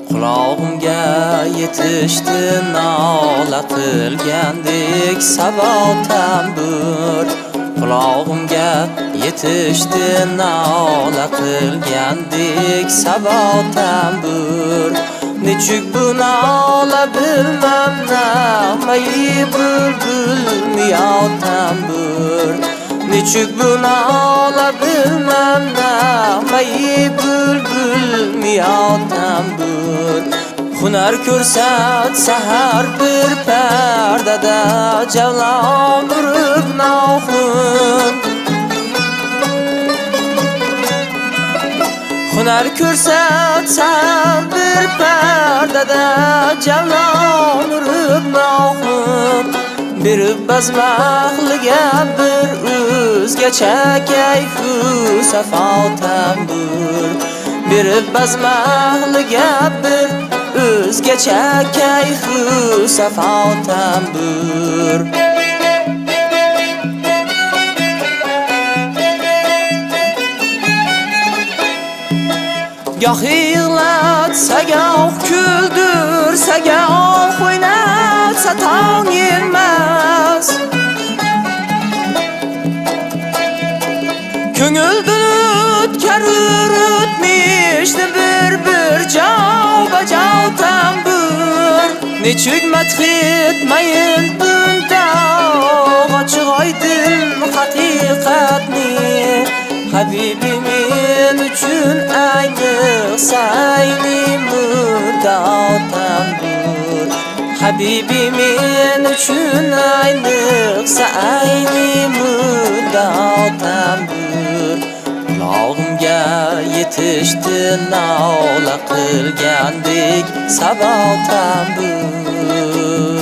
Qulog'imga yetishdi nola qilgandek sabo tambur. Qulog'imga yetishdi nola qilgandek sabo tambur. Nechuk bu nola bilmam namayi bulbul miyav tambur. Nechuk bu nola bilmam namayi bulbul miyav tambur. Hunar ko'rsatsa har bir pardada javlon urib noxun. Hunar ko'rsatsa bir pardada javlon urib noxun. Berib bazmaqliga bir o'zgacha kayfu safo tambur. Berib bazmaqliga bir o'zgacha kayfu safo tambur. Goh yig'latsa, goh kuldirsa, goh o'ynatsa tong yilmas. Ko'ngildan o'tkazir o'tmishni bir jav bajav tambur. Nechuk madh etmayin bunda ochiq oydin haqiqatni. Habibi men uchun ayniqsa ayni muddao tambur. Habibi men uchun ayniqsa ayni muddao tambur. Qulog'imga yetishdi nola qilgandek sabo tambur.